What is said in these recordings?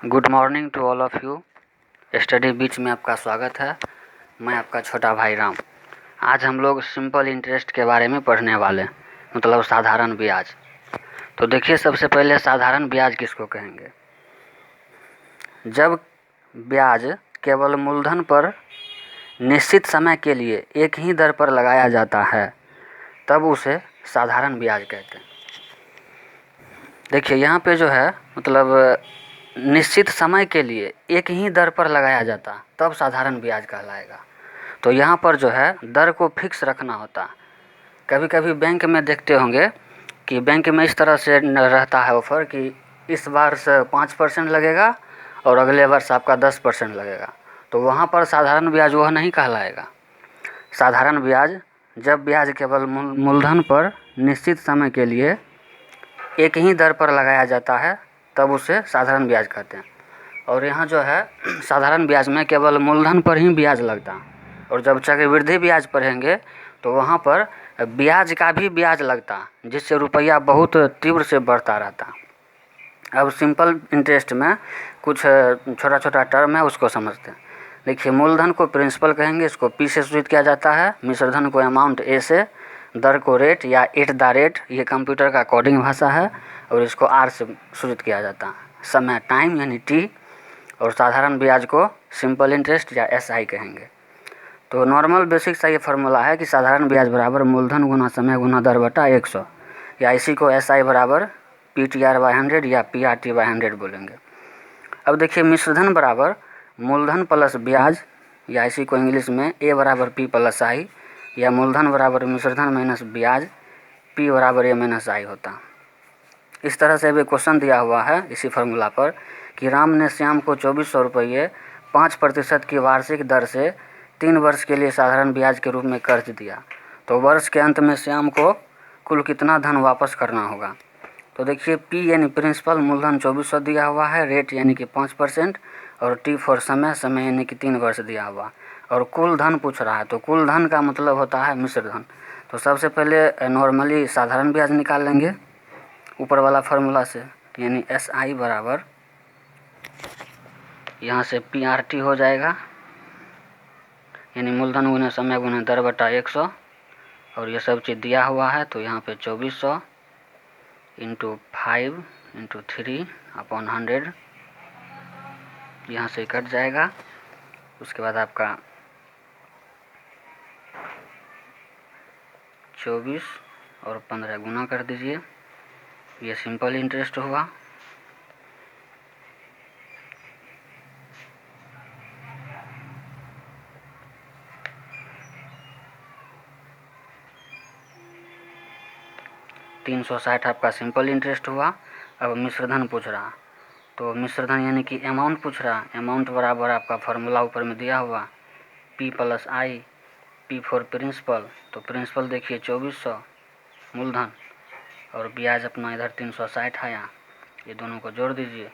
Good morning to all of you. Study beach में आपका स्वागत है। मैं आपका छोटा भाई राम। आज हम लोग सिंपल इंटरेस्ट के बारे में पढ़ने वाले हैं, मतलब साधारण ब्याज। तो देखिए, सबसे पहले साधारण ब्याज किसको कहेंगे? जब ब्याज केवल मूलधन पर निश्चित समय के लिए एक ही दर पर लगाया जाता है तब उसे साधारण ब्याज कहते हैं। देखिए यहाँ पे जो है, मतलब निश्चित समय के लिए एक ही दर पर लगाया जाता तब साधारण ब्याज कहलाएगा। तो यहाँ पर जो है दर को फिक्स रखना होता। कभी कभी बैंक में देखते होंगे कि बैंक में इस तरह से रहता है ऑफ़र कि इस बार से 5% लगेगा और अगले वर्ष आपका 10% लगेगा। तो वहाँ पर साधारण ब्याज वह नहीं कहलाएगा। साधारण ब्याज जब ब्याज केवल मूलधन पर निश्चित समय के लिए एक ही दर पर लगाया जाता है तब उसे साधारण ब्याज कहते हैं। और यहाँ जो है साधारण ब्याज में केवल मूलधन पर ही ब्याज लगता, और जब चक्रवृद्धि ब्याज पढ़ेंगे तो वहाँ पर ब्याज का भी ब्याज लगता, जिससे रुपया बहुत तीव्र से बढ़ता रहता। अब सिंपल इंटरेस्ट में कुछ छोटा छोटा टर्म है, उसको समझते हैं। देखिए, मूलधन को प्रिंसिपल कहेंगे, इसको पी से सूचित किया जाता है। मिश्रधन को अमाउंट ए से, दर को रेट या एट द रेट, ये कंप्यूटर का कोडिंग भाषा है, और इसको आर से सूचित किया जाता है। समय टाइम यानी टी, और साधारण ब्याज को सिंपल इंटरेस्ट या एसआई कहेंगे। तो नॉर्मल बेसिक सा ये फार्मूला है कि साधारण ब्याज बराबर मूलधन गुना समय गुना दर बटा 100, या इसी को एसआई बराबर PTR/100 या PRT/100 बोलेंगे। अब देखिए, मिश्रधन बराबर मूलधन प्लस ब्याज, या इसी को इंग्लिश में A बराबर P+I, या मूलधन बराबर मिश्रधन माइनस ब्याज, P बराबर A-I होता। इस तरह से भी क्वेश्चन दिया हुआ है इसी फार्मूला पर कि राम ने श्याम को 2400 रुपये 5% की वार्षिक दर से 3 वर्ष के लिए साधारण ब्याज के रूप में कर्ज दिया, तो वर्ष के अंत में श्याम को कुल कितना धन वापस करना होगा? तो देखिए, P यानी प्रिंसिपल, मूलधन 2400 दिया हुआ है, रेट यानी कि 5%, और T फॉर समय, समय यानी कि 3 वर्ष दिया हुआ, और कुल धन पूछ रहा है। तो कुल धन का मतलब होता है मिश्रधन। तो सबसे पहले नॉर्मली साधारण ब्याज निकाल लेंगे ऊपर वाला फार्मूला से, यानी SI बराबर यहाँ से PRT हो जाएगा, यानी मूलधन गुना समय गुना दर बटा 100, और ये सब चीज़ दिया हुआ है। तो यहाँ पे 2400 इंटू 5 इंटू 3/100 यहाँ से कट जाएगा। उसके बाद आपका 24 और 15 गुना कर दीजिए, ये सिंपल इंटरेस्ट हुआ। $360 आपका सिंपल इंटरेस्ट हुआ। अब मिश्रधन पूछ रहा, तो मिश्रधन यानी कि अमाउंट पूछ रहा। अमाउंट बराबर आपका फार्मूला ऊपर में दिया हुआ, P+I, P फॉर प्रिंसिपल। तो प्रिंसिपल देखिए 2400 मूलधन, और ब्याज अपना इधर 360 आया, ये दोनों को जोड़ दीजिए।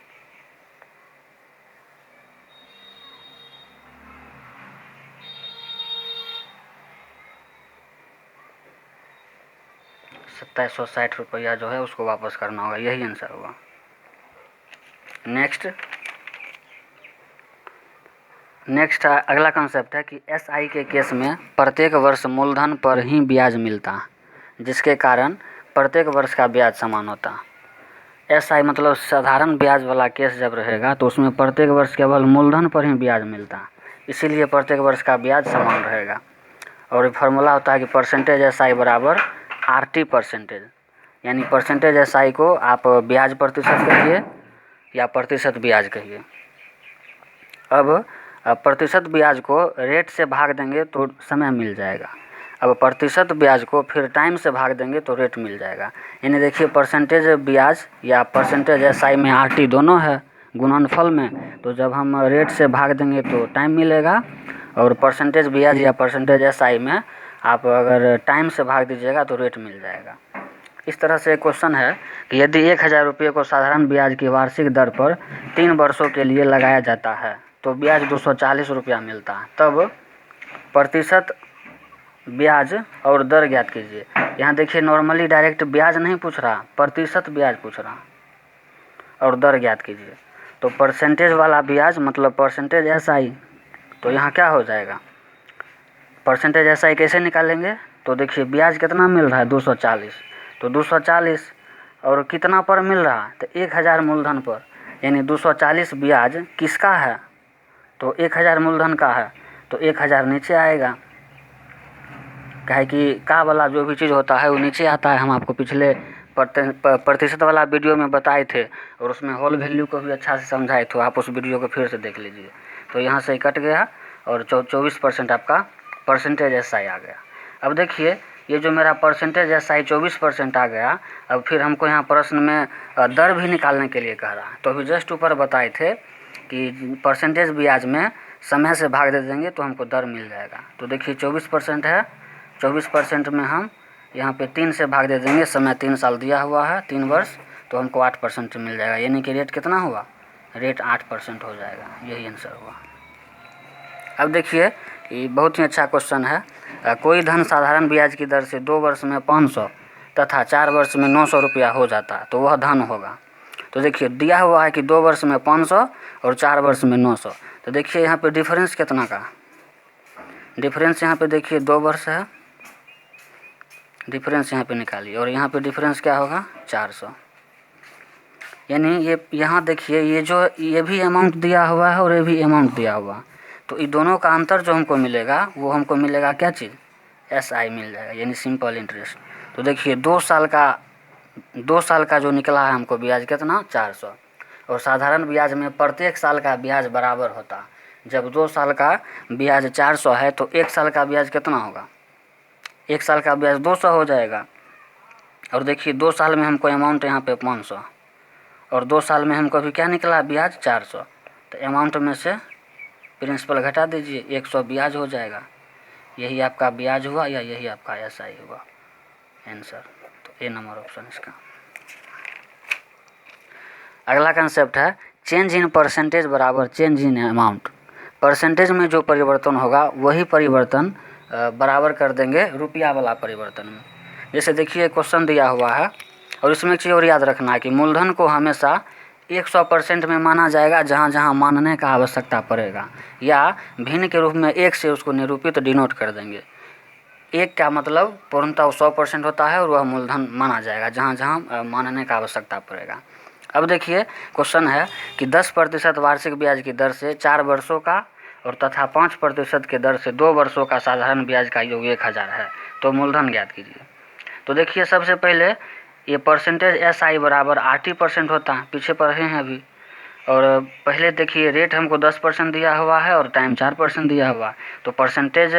₹2760 जो है उसको वापस करना होगा, यही आंसर होगा। नेक्स्ट अगला कंसेप्ट है कि SI के केस में प्रत्येक वर्ष मूलधन पर ही ब्याज मिलता, जिसके कारण प्रत्येक वर्ष का ब्याज समान होता। SI मतलब साधारण ब्याज वाला केस जब रहेगा तो उसमें प्रत्येक वर्ष केवल मूलधन पर ही ब्याज मिलता, इसीलिए प्रत्येक वर्ष का ब्याज समान रहेगा। और फार्मूला होता है कि परसेंटेज SI बराबर RT%, यानी परसेंटेज SI को आप ब्याज प्रतिशत कहिए या प्रतिशत ब्याज कहिए। अब प्रतिशत ब्याज को रेट से भाग देंगे तो समय मिल जाएगा। अब प्रतिशत ब्याज को फिर टाइम से भाग देंगे तो रेट मिल जाएगा। यानी देखिए, परसेंटेज ब्याज या परसेंटेज SI में RT दोनों है गुणनफल में, तो जब हम रेट से भाग देंगे तो टाइम मिलेगा, और परसेंटेज ब्याज या परसेंटेज SI में आप अगर टाइम से भाग दीजिएगा तो रेट मिल जाएगा। इस तरह से क्वेश्चन है कि यदि 1000 रुपये को साधारण ब्याज की वार्षिक दर पर 3 वर्षों के लिए लगाया जाता है तो ब्याज 240 रुपया मिलता है, तब प्रतिशत ब्याज और दर ज्ञात कीजिए। यहाँ देखिए, नॉर्मली डायरेक्ट ब्याज नहीं पूछ रहा, प्रतिशत ब्याज पूछ रहा, और दर ज्ञात कीजिए। तो परसेंटेज वाला ब्याज मतलब परसेंटेज SI, तो यहाँ क्या हो जाएगा, परसेंटेज SI कैसे निकालेंगे, तो देखिए ब्याज कितना मिल रहा है 240, तो 240 और कितना पर मिल रहा है, तो 1000 मूलधन पर, यानी 240 ब्याज किसका है, तो 1000 मूलधन का है, तो 1000 नीचे आएगा। कहे कि का वाला जो भी चीज़ होता है वो नीचे आता है, हम आपको पिछले प्रतिशत वाला वीडियो में बताए थे और उसमें होल वैल्यू को भी अच्छा से समझाए थे, आप उस वीडियो को फिर से देख लीजिए। तो यहाँ से कट गया और 24% आपका परसेंटेज SI आ गया। अब देखिए ये जो मेरा परसेंटेज SI 24% आ गया, अब फिर हमको यहाँ प्रश्न में दर भी निकालने के लिए कह रहा है। तो अभी जस्ट ऊपर बताए थे कि परसेंटेज ब्याज में समय से भाग दे देंगे तो हमको दर मिल जाएगा। तो देखिए 24% है, 24% में हम यहाँ पे 3 से भाग दे देंगे, समय 3 साल दिया हुआ है, 3 वर्ष, तो हमको 8% मिल जाएगा, यानी कि रेट कितना हुआ, रेट 8% हो जाएगा, यही आंसर हुआ। अब देखिए ये बहुत ही अच्छा क्वेश्चन है। कोई धन साधारण ब्याज की दर से 2 वर्ष में 500 तथा 4 वर्ष में 900 रुपया हो जाता तो वह धन होगा। तो देखिए दिया हुआ है कि 2 वर्ष में 500 और 4 वर्ष में 900, तो देखिए यहाँ पे डिफरेंस कितना का, डिफरेंस यहाँ पे देखिए 2 वर्ष है, डिफरेंस यहाँ पे निकालिए और यहाँ पे डिफरेंस क्या होगा 400, यानी ये यहाँ देखिए ये भी अमाउंट दिया हुआ है और ये भी अमाउंट दिया हुआ, तो इन दोनों का अंतर जो हमको मिलेगा वो हमको मिलेगा क्या चीज़, SI मिल जाएगा, यानी सिंपल इंटरेस्ट। तो देखिए 2 साल का जो निकला है हमको ब्याज कितना 400, और साधारण ब्याज में प्रत्येक साल का ब्याज बराबर होता। जब 2 साल का ब्याज 400 है तो 1 साल का ब्याज कितना होगा, 1 साल का ब्याज 200 हो जाएगा। और देखिए 2 साल में हमको अमाउंट यहाँ पे 500 और 2 साल में हमको अभी क्या निकला ब्याज 400, तो अमाउंट में से प्रिंसिपल घटा दीजिए, 100 ब्याज हो जाएगा। यही आपका ब्याज हुआ या यही आपका SI हुआ आंसर। तो ए नंबर ऑप्शन इसका। अगला कंसेप्ट है चेंज इन परसेंटेज बराबर चेंज इन अमाउंट। परसेंटेज में जो परिवर्तन होगा वही परिवर्तन बराबर कर देंगे रुपया वाला परिवर्तन में। जैसे देखिए क्वेश्चन दिया हुआ है और इसमें एक चीज़ और याद रखना है कि मूलधन को हमेशा 100% में माना जाएगा जहाँ जहाँ मानने का आवश्यकता पड़ेगा, या भिन्न के रूप में 1 से उसको निरूपित डिनोट कर देंगे। 1 का मतलब पूर्णतः 100% होता है और वह मूलधन माना जाएगा जहाँ जहाँ मानने का आवश्यकता पड़ेगा। अब देखिए क्वेश्चन है कि 10% वार्षिक ब्याज की दर से 4 वर्षों का और तथा 5% के दर से 2 वर्षों का साधारण ब्याज का योग 1000 है, तो मूलधन ज्ञात कीजिए। तो देखिए सबसे पहले ये परसेंटेज SI बराबर 80% होता है, पीछे पढ़े हैं अभी। और पहले देखिए रेट हमको 10% दिया हुआ है और टाइम 4% दिया हुआ है, तो परसेंटेज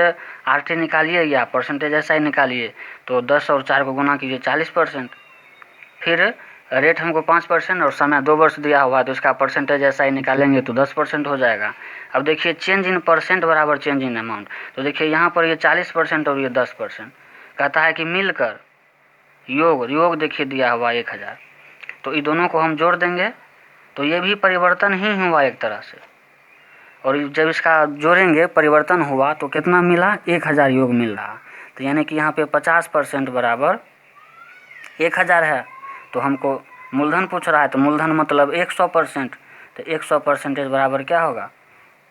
RT निकालिए या परसेंटेज SI निकालिए, तो 10 और 4 को गुना कीजिए 40%। फिर रेट हमको 5% और समय 2 वर्ष दिया हुआ है, तो इसका परसेंटेज SI निकालेंगे तो 10% हो जाएगा। अब देखिए चेंज इन परसेंट बराबर चेंज इन अमाउंट, तो देखिए यहाँ पर ये 40% और ये 10%, कहता है कि मिलकर योग देखिए दिया हुआ 1000, तो इन दोनों को हम जोड़ देंगे तो ये भी परिवर्तन ही हुआ एक तरह से, और जब इसका जोड़ेंगे परिवर्तन हुआ तो कितना मिला 1000 योग मिल रहा, तो यानी कि यहाँ पे 50% बराबर 1000 है। तो हमको मूलधन पूछ रहा है, तो मूलधन मतलब 100%, तो 100% बराबर क्या होगा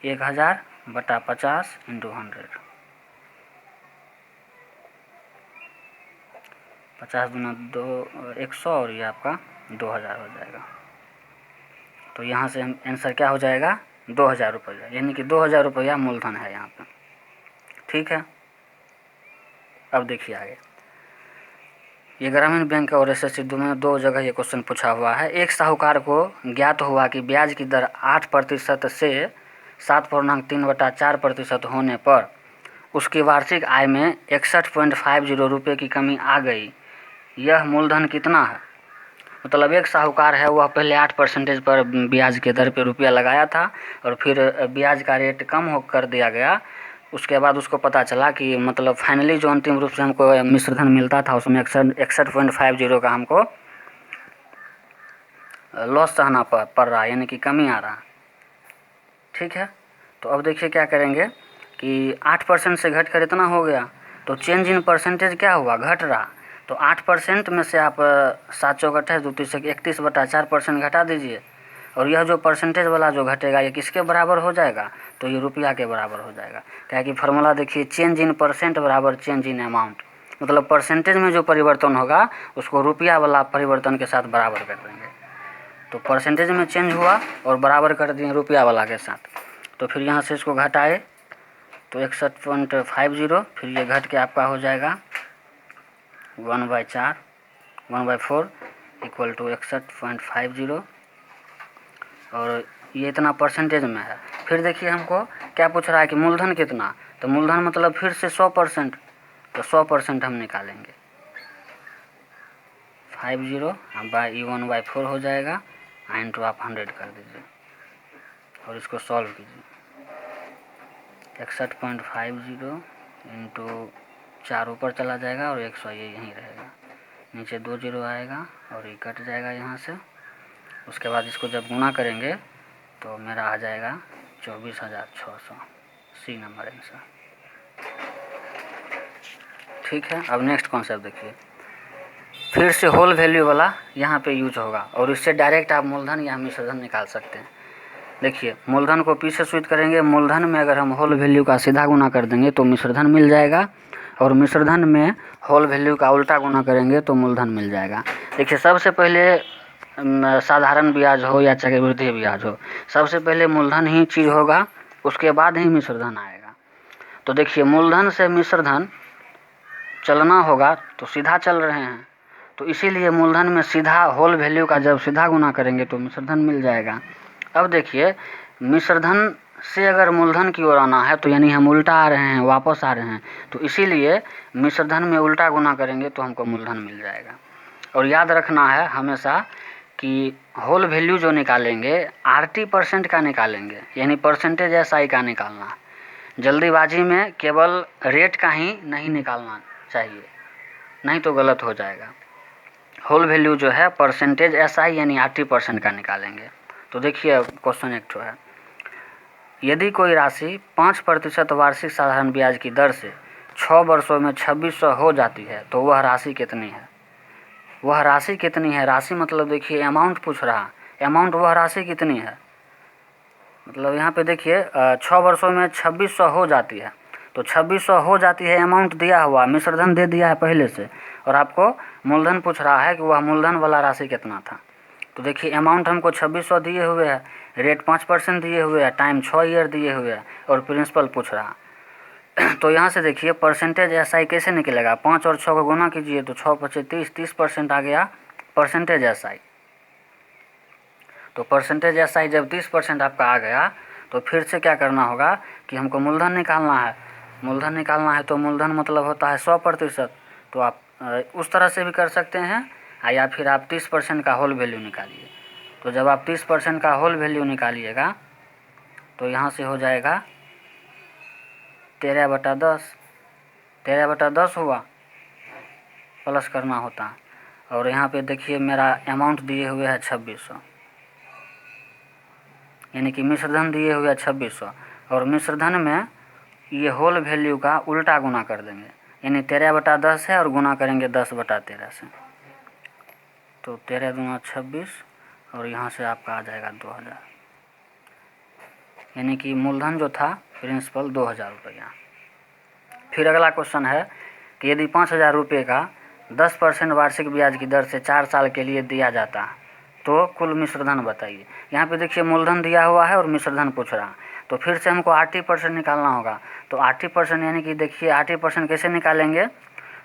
1000 बटा 50 इंटू 100, 50 गुना 100 और ये आपका 2000 हो जाएगा। तो यहाँ से हम आंसर क्या हो जाएगा 2000 रुपया, यानी कि 2000 रुपया मूलधन है यहाँ पे। ठीक है, अब देखिए आगे, ये ग्रामीण बैंक और SSC में 2 जगह ये क्वेश्चन पूछा हुआ है। एक साहूकार को ज्ञात हुआ कि ब्याज की दर 8% से 7.3/4% होने पर उसकी वार्षिक आय में 61.50 रुपये की कमी आ गई। यह मूलधन कितना है, मतलब एक साहूकार है वह पहले 8% पर ब्याज के दर पे रुपया लगाया था और फिर ब्याज का रेट कम हो कर दिया गया। उसके बाद उसको पता चला कि मतलब फाइनली जो अंतिम रूप से हमको मिश्रधन मिलता था उसमें 61.50 का हमको लॉस सहना पड़ रहा, यानी कि कमी आ रहा। ठीक है, तो अब देखिए क्या करेंगे कि 8% से घट कर इतना हो गया, तो चेंज इन परसेंटेज क्या हुआ घट रहा, तो 8% में से आप 7 चौक 28 2 31 बटा 4% घटा दीजिए, और यह जो परसेंटेज वाला जो घटेगा ये किसके बराबर हो जाएगा, तो ये रुपया के बराबर हो जाएगा। क्या कि फार्मूला देखिए, चेंज इन परसेंट बराबर चेंज इन अमाउंट, मतलब परसेंटेज में जो परिवर्तन होगा उसको रुपया वाला परिवर्तन के साथ बराबर कर देंगे। तो परसेंटेज में चेंज हुआ और बराबर कर दिए रुपया वाला के साथ। तो फिर यहाँ से इसको घटाए तो 61.50, फिर ये घट के आपका हो जाएगा 1/4 1/4 इक्वल टू 61.50, और ये इतना परसेंटेज में है। फिर देखिए हमको क्या पूछ रहा है कि मूलधन कितना, तो मूलधन मतलब फिर से 100%, तो 100% हम निकालेंगे। 50 बाई 1/4 हो जाएगा, इंटू आप 100 कर दीजिए और इसको सॉल्व कीजिए। 61.50 इंटू 4 ऊपर चला जाएगा और 100 ये यहीं रहेगा, नीचे 2 0 आएगा और ये कट जाएगा यहाँ से। उसके बाद इसको जब गुना करेंगे तो मेरा आ जाएगा 24,600, सी नंबर आंसर। ठीक है, अब नेक्स्ट कॉन्सेप्ट देखिए, फिर से होल वैल्यू वाला यहाँ पे यूज होगा और इससे डायरेक्ट आप मूलधन या मिश्रधन निकाल सकते हैं। देखिए मूलधन को पी से स्विच करेंगे, मूलधन में अगर हम होल वैल्यू का सीधा गुना कर देंगे तो मिश्रधन मिल जाएगा, और मिश्रधन में होल वैल्यू का उल्टा गुना करेंगे तो मूलधन मिल जाएगा। देखिए सबसे पहले साधारण ब्याज हो या चक्रवृद्धि ब्याज हो, सबसे पहले मूलधन ही चीज़ होगा, उसके बाद ही मिश्रधन आएगा। तो देखिए मूलधन से मिश्रधन चलना होगा तो सीधा चल रहे हैं, तो इसीलिए मूलधन में सीधा होल वैल्यू का जब सीधा गुना करेंगे तो मिश्रधन मिल जाएगा। अब देखिए मिश्रधन से अगर मूलधन की ओर आना है तो यानी हम उल्टा आ रहे हैं, वापस आ रहे हैं, तो इसीलिए मिश्रधन में उल्टा गुना करेंगे तो हमको मूलधन मिल जाएगा। और याद रखना है हमेशा कि होल वैल्यू जो निकालेंगे RT% का निकालेंगे, यानी परसेंटेज SI का निकालना। जल्दीबाजी में केवल रेट का ही नहीं निकालना चाहिए, नहीं तो गलत हो जाएगा। होल वैल्यू जो है परसेंटेज SI यानी RT% का निकालेंगे। तो देखिए क्वेश्चन एक है, यदि कोई राशि 5% वार्षिक साधारण ब्याज की दर से 6 वर्षों में 2600 हो जाती है तो वह राशि कितनी है। वह राशि कितनी है, राशि मतलब देखिए अमाउंट पूछ रहा, अमाउंट वह राशि कितनी है, मतलब यहाँ पे देखिए 6 वर्षों में 2600 हो जाती है, तो 2600 हो जाती है अमाउंट दिया हुआ, मिश्रधन दे दिया है पहले से, और आपको मूलधन पूछ रहा है कि वह मूलधन वाला राशि कितना था। तो देखिए अमाउंट हमको 2600 दिए हुए है, रेट 5% दिए हुए है, टाइम 6 ईयर दिए हुए है, और प्रिंसिपल पूछ रहा। तो यहाँ से देखिए परसेंटेज SI कैसे निकलेगा, 5 और 6 को गुना कीजिए तो 6 × 5 = 30% आ गया परसेंटेज SI। तो परसेंटेज SI जब 30% आपका आ गया तो फिर से क्या करना होगा कि हमको मूलधन निकालना है। मूलधन निकालना है तो मूलधन मतलब होता है 100%, तो आप उस तरह से भी कर सकते हैं, या फिर आप 30% का होल वैल्यू निकालिए। तो जब आप 30% का होल वैल्यू निकालिएगा तो यहाँ से हो जाएगा 13/10, 13/10 हुआ, प्लस करना होता। और यहाँ पे देखिए मेरा अमाउंट दिए हुए है 2600, यानी कि मिश्रधन दिए हुए है 2600, और मिश्रधन में ये होल वैल्यू का उल्टा गुना कर देंगे, यानी 13/10 है और गुना करेंगे 10/13 से, तो 13 दूना 26, और यहाँ से आपका आ जाएगा 2000, यानी कि मूलधन जो था प्रिंसिपल 2000 रुपया। फिर अगला क्वेश्चन है कि यदि 5000 रुपये का 10% वार्षिक ब्याज की दर से 4 साल के लिए दिया जाता तो कुल मिश्रधन बताइए। यहाँ पे देखिए मूलधन दिया हुआ है और मिश्रधन पूछ रहा, तो फिर से हमको 80% निकालना होगा। तो 80% यानी कि देखिए 80% कैसे निकालेंगे,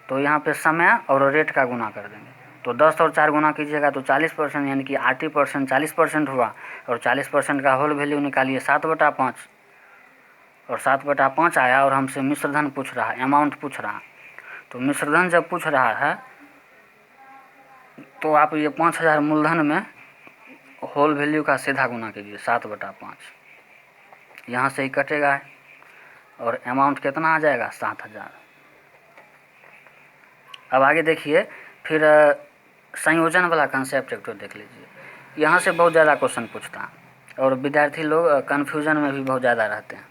तो यहाँ पे समय और रेट का गुना कर देंगे, तो 10 और 4 गुना कीजिएगा तो 40%, यानी कि 80% 40% हुआ, और 40% का होल वैल्यू निकालिए 7/5, और 7/5 आया, और हमसे मिश्रधन पूछ रहा है, अमाउंट पूछ रहा। तो मिश्रधन जब पूछ रहा है तो आप ये 5000 मूलधन में होल वैल्यू का सीधा गुना कीजिए 7/5, यहाँ से ही कटेगा, और अमाउंट कितना आ जाएगा 7000। अब आगे देखिए फिर संयोजन वाला कंसेप्ट एक तो देख लीजिए, यहाँ से बहुत ज़्यादा क्वेश्चन पूछता है, और विद्यार्थी लोग कन्फ्यूजन में भी बहुत ज़्यादा रहते हैं,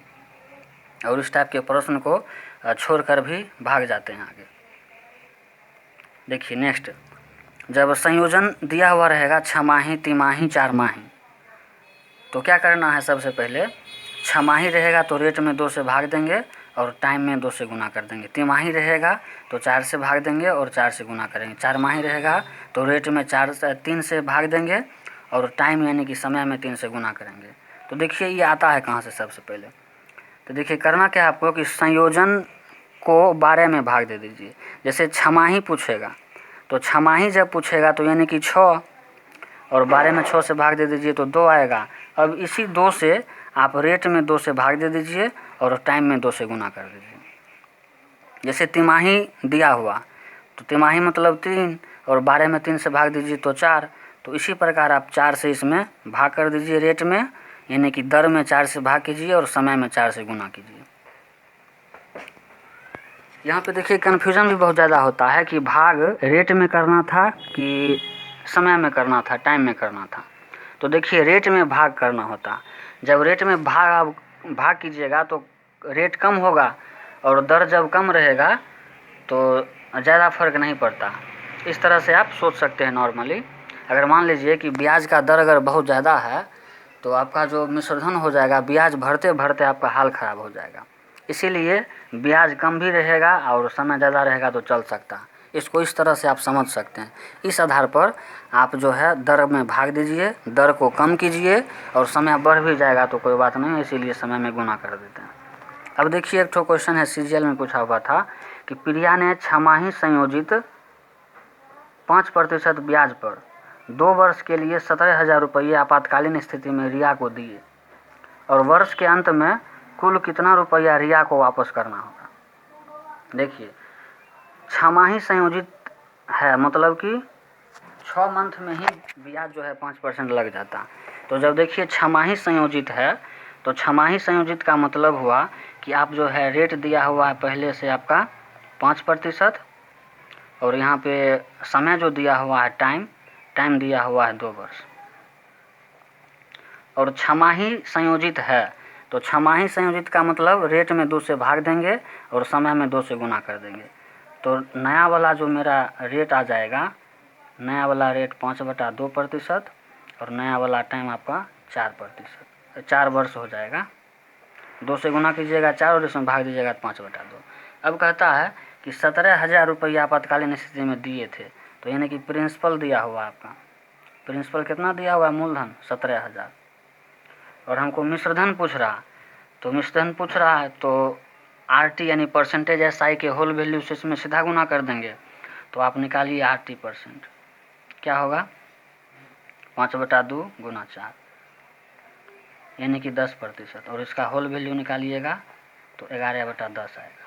और इस टाइप के प्रश्न को छोड़कर भी भाग जाते हैं आगे। देखिए नेक्स्ट, जब संयोजन दिया हुआ रहेगा 6 माही, तिमाही, 4 माही, तो क्या करना है, सबसे पहले छमाही रहेगा तो रेट में 2 से भाग देंगे और टाइम में 2 से गुना कर देंगे। तिमाही रहेगा तो 4 से भाग देंगे और 4 से गुना करेंगे। 4 माही रहेगा तो रेट में 3 से भाग देंगे और टाइम यानी कि समय में 3 से गुना करेंगे। तो देखिए ये आता है कहाँ से, सबसे पहले तो देखिए करना क्या है आपको कि संयोजन को 12 में भाग दे दीजिए। जैसे छमाही पूछेगा तो छमाही जब पूछेगा तो यानी कि 6 और 12 में 6 से भाग दे दीजिए तो 2 आएगा। अब इसी 2 से आप रेट में 2 से भाग दे दीजिए और टाइम में 2 से गुना कर दीजिए। जैसे तिमाही दिया हुआ तो तिमाही मतलब 3 और 12 में 3 से भाग दीजिए तो 4। तो इसी प्रकार आप 4 से इसमें भाग कर दीजिए रेट में, यानी कि दर में 4 से भाग कीजिए और समय में 4 से गुना कीजिए। यहाँ पे देखिए कन्फ्यूज़न भी बहुत ज़्यादा होता है कि भाग रेट में करना था कि समय में करना था, टाइम में करना था। तो देखिए रेट में भाग करना होता। जब रेट में भाग कीजिएगा तो रेट कम होगा और दर जब कम रहेगा तो ज़्यादा फर्क नहीं पड़ता। इस तरह से आप सोच सकते हैं नॉर्मली। अगर मान लीजिए कि ब्याज का दर अगर बहुत ज़्यादा है तो आपका जो मिश्रधन हो जाएगा, ब्याज भरते भरते आपका हाल ख़राब हो जाएगा। इसीलिए ब्याज कम भी रहेगा और समय ज़्यादा रहेगा तो चल सकता। इसको इस तरह से आप समझ सकते हैं। इस आधार पर आप जो है दर में भाग दीजिए, दर को कम कीजिए और समय बढ़ भी जाएगा तो कोई बात नहीं, इसीलिए समय में गुना कर देते हैं। अब देखिए एक ठो क्वेश्चन है सीजीएल में पूछा हुआ था कि प्रिया ने छमाही संयोजित 5% ब्याज पर 2 वर्ष के लिए 17,000 रुपये आपातकालीन स्थिति में रिया को दिए और वर्ष के अंत में कुल कितना रुपया रिया को वापस करना होगा। देखिए छमाही संयोजित है, मतलब कि 6 मंथ में ही ब्याज जो है 5% लग जाता। तो जब देखिए छमाही संयोजित है तो छमाही संयोजित का मतलब हुआ कि आप जो है रेट दिया हुआ है पहले से आपका 5% और यहाँ पे समय जो दिया हुआ है टाइम दिया हुआ है 2 वर्ष। और छमाही संयोजित है तो छमाही संयोजित का मतलब रेट में 2 से भाग देंगे और समय में 2 से गुना कर देंगे। तो नया वाला जो मेरा रेट आ जाएगा, नया वाला रेट 5/2% और नया वाला टाइम आपका 4%, 4 वर्ष हो जाएगा। 2 से गुना कीजिएगा 4 और इसमें भाग दीजिएगा 5/2। अब कहता है कि 17,000 रुपये आपातकालीन स्थिति में दिए थे, तो यानी कि प्रिंसिपल दिया हुआ आपका, प्रिंसिपल कितना दिया हुआ है, मूलधन 17,000 और हमको मिश्रधन पूछ रहा। तो मिश्रधन पूछ रहा है तो आरटी यानी परसेंटेज एसआई के होल वैल्यू से इसमें सीधा गुना कर देंगे। तो आप निकालिए RT%, क्या होगा 5/2 गुना 4 यानी कि 10% और इसका होल वैल्यू निकालिएगा तो 11/10 आएगा।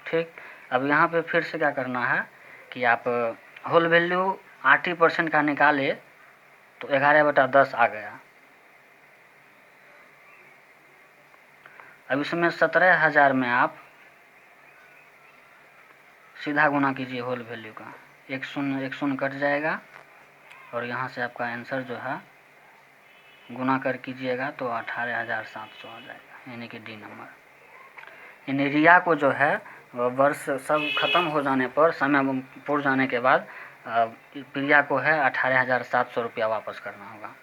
ठीक, अब यहाँ पे फिर से क्या करना है कि आप होल वैल्यू RT% का निकाले तो 11/10 आ गया। अब इसमें 17,000 में आप सीधा गुना कीजिए होल वैल्यू का, 1 शून्य कट जाएगा और यहाँ से आपका आंसर जो है गुना कर कीजिएगा तो 18,700 आ जाएगा, यानी कि डी नंबर। यानी रिया को जो है वर्ष सब खत्म हो जाने पर, समय पूर्ण जाने के बाद प्रिया को है 18,700 रुपया वापस करना होगा।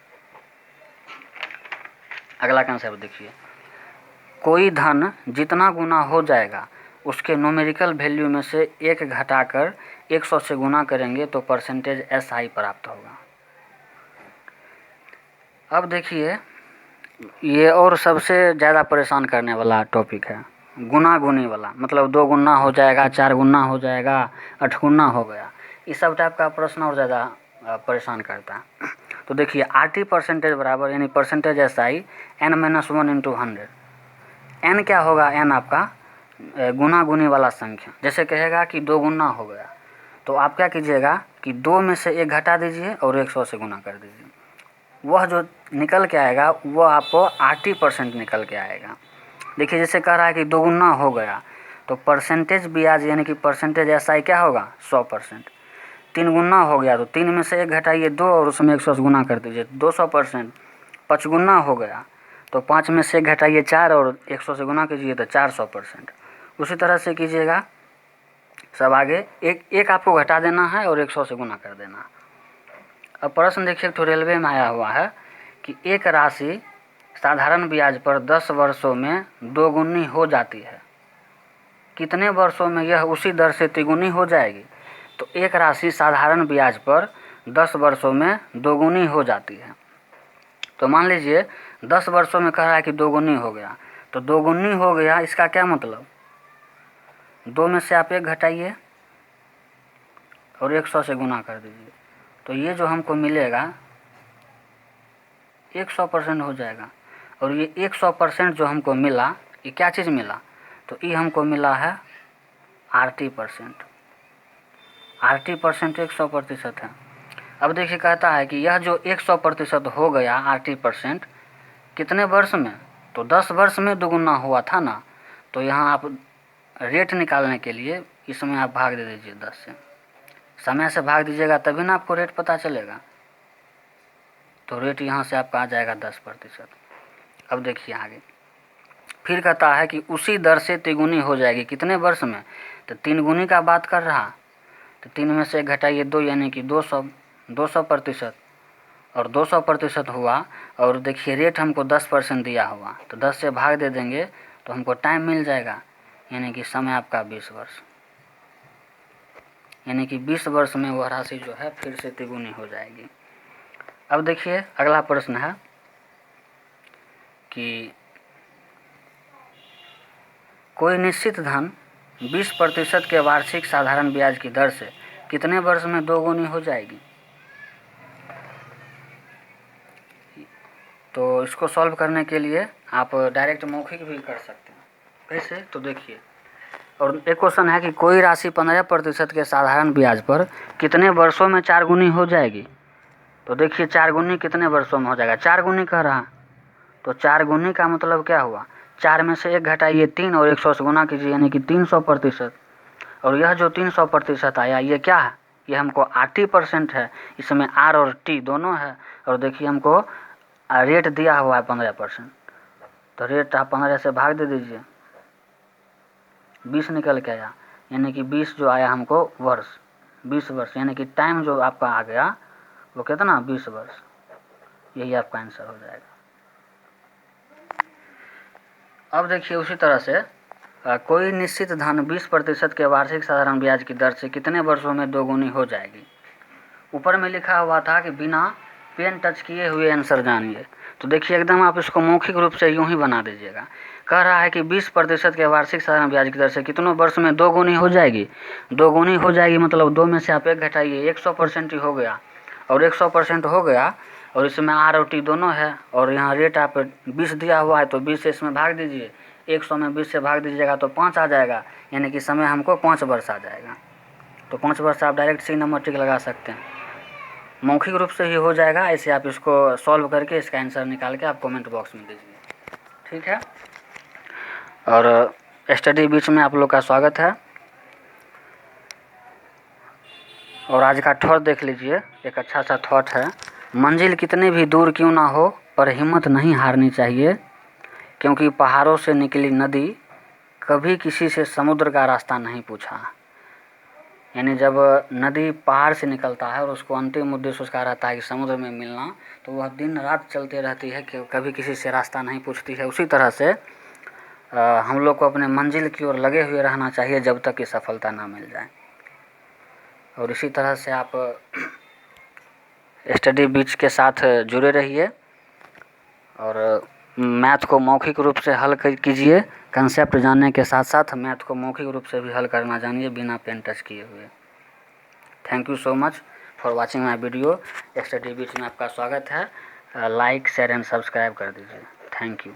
अगला कंसेप्ट देखिए, कोई धन जितना गुना हो जाएगा उसके न्यूमेरिकल वैल्यू में से 1 घटाकर 100 से गुना करेंगे तो परसेंटेज SI प्राप्त होगा। अब देखिए ये और सबसे ज़्यादा परेशान करने वाला टॉपिक है, गुना गुनी वाला, मतलब 2 गुना हो जाएगा, 4 गुना हो जाएगा, 8 गुना हो गया। इस सब टाइप का प्रश्न और ज़्यादा परेशान करता है। तो देखिए RT% बराबर यानी परसेंटेज SI n-1 × 100। n क्या होगा, n आपका गुना गुनी वाला संख्या। जैसे कहेगा कि 2 गुना हो गया तो आप क्या कीजिएगा कि 2 में से 1 घटा दीजिए और 100 से गुना कर दीजिए। वह जो निकल के आएगा वो आपको RT% निकल के आएगा। देखिए जैसे कह रहा है कि 2 गुना हो गया तो परसेंटेज ब्याज यानी कि परसेंटेज SI क्या होगा 100%। 3 गुना हो गया तो 3 में से 1 घटाइए 2 और उसमें 100 से गुना कर दीजिए 200%। 5 गुना हो गया तो 5 में से 1 घटाइए 4 और 100 से गुना कीजिए तो 400%। उसी तरह से कीजिएगा सब आगे, एक आपको घटा देना है और 100 से गुना कर देना। अब प्रश्न देखिए तो रेलवे में आया हुआ है कि एक राशि साधारण ब्याज पर 10 वर्षों में दोगुनी हो जाती है, कितने वर्षों में यह उसी दर से तिगुनी हो जाएगी? तो एक राशि साधारण ब्याज पर 10 वर्षों में दोगुनी हो जाती है। तो मान लीजिए 10 वर्षों में कह रहा है कि दोगुनी हो गया, तो दोगुनी हो गया इसका क्या मतलब? 2 में से आप 1 घटाइए और 100 से गुना कर दीजिए, तो ये जो हमको मिलेगा 100% हो जाएगा। और ये 100% जो हमको मिला, ये क्या चीज़ मिला? तो ये हमको मिला है RT%। RT% 100% है। अब देखिए कहता है कि यह जो 100% हो गया RT% कितने वर्ष में? तो 10 वर्ष में दोगुना हुआ था ना। तो यहाँ आप रेट निकालने के लिए इसमें आप भाग दे दीजिए 10 से, समय से भाग दीजिएगा तभी ना आपको रेट पता चलेगा। तो रेट यहाँ से आपका आ जाएगा 10%। अब देखिए आगे फिर कहता है कि उसी दर से तिगुनी हो जाएगी, कितने वर्ष में? तो 3 गुनी का बात कर रहा, तो 3 में से 1 घटाइए 2, यानी कि 200%। और 200% हुआ। और देखिए रेट हमको 10% दिया हुआ, तो 10 से भाग दे देंगे तो हमको टाइम मिल जाएगा, यानी कि समय आपका 20 वर्ष, यानी कि 20 वर्ष में वह राशि जो है फिर से तिगुनी हो जाएगी। अब देखिए अगला प्रश्न है कि कोई निश्चित धन 20% के वार्षिक साधारण ब्याज की दर से कितने वर्ष में दोगुनी हो जाएगी? तो इसको सॉल्व करने के लिए आप डायरेक्ट मौखिक भी कर सकते हैं। कैसे? तो देखिए, और एक क्वेश्चन है कि कोई राशि 15% के साधारण ब्याज पर कितने वर्षों में 4 गुनी हो जाएगी? तो देखिए 4 गुनी कितने वर्षों में हो जाएगा? 4 गुनी कह रहा, तो 4 गुनी का मतलब क्या हुआ? 4 में से 1 घटाइए 3 और 100 से गुना कीजिए, यानी कि 300%। और यह जो 300% आया ये क्या है? ये हमको RT% है, इसमें R और T दोनों है। और देखिए हमको रेट दिया हुआ है 15%, तो रेट आप 15 से भाग दे दीजिए, 20 निकल के आया, यानी कि 20 जो आया हमको वर्ष, 20 वर्ष, यानी कि टाइम जो आपका आ गया वो कितना? 20 वर्ष। यही आपका आंसर हो जाएगा। अब देखिए उसी तरह से कोई निश्चित धन 20% के वार्षिक साधारण ब्याज की दर से कितने वर्षों में दोगुनी हो जाएगी? ऊपर में लिखा हुआ था कि बिना पेन टच किए हुए आंसर जानिए। तो देखिए एकदम आप इसको मौखिक रूप से यूं ही बना दीजिएगा। कह रहा है कि 20% के वार्षिक साधारण ब्याज की दर से कितनों वर्ष में दोगुनी हो जाएगी? दोगुनी हो जाएगी मतलब 2 में से आप 1 घटाइए, 100% ही हो गया। और 100% हो गया और इसमें R और T दोनों है, और यहाँ रेट आप 20 दिया हुआ है, तो 20 से इसमें भाग दीजिए, 100 में 20 से भाग दीजिएगा तो 5 आ जाएगा, यानी कि समय हमको 5 वर्ष आ जाएगा। तो 5 वर्ष आप डायरेक्ट सी नंबर टिक लगा सकते हैं, मौखिक रूप से ही हो जाएगा। ऐसे आप इसको सॉल्व करके इसका आंसर निकाल के आप कमेंट बॉक्स में दीजिए, ठीक है। और स्टडी बीच में आप लोग का स्वागत है। और आज का थॉट देख लीजिए, एक अच्छा सा थॉट है, मंजिल कितनी भी दूर क्यों ना हो पर हिम्मत नहीं हारनी चाहिए, क्योंकि पहाड़ों से निकली नदी कभी किसी से समुद्र का रास्ता नहीं पूछा। यानी जब नदी पहाड़ से निकलता है और उसको अंतिम उद्देश्य उसका रहता है कि समुद्र में मिलना, तो वह दिन रात चलती रहती है कि कभी किसी से रास्ता नहीं पूछती है। उसी तरह से हम लोग को अपने मंजिल की ओर लगे हुए रहना चाहिए जब तक कि सफलता ना मिल जाए। और इसी तरह से आप स्टडी बीच के साथ जुड़े रहिए और मैथ को मौखिक रूप से हल कीजिए। कंसेप्ट जानने के साथ साथ मैथ को मौखिक रूप से भी हल करना जानिए बिना पेन टच किए हुए। Thank you so much for watching my video. Study beach में आपका स्वागत है। लाइक शेयर एंड सब्सक्राइब कर दीजिए। Thank you.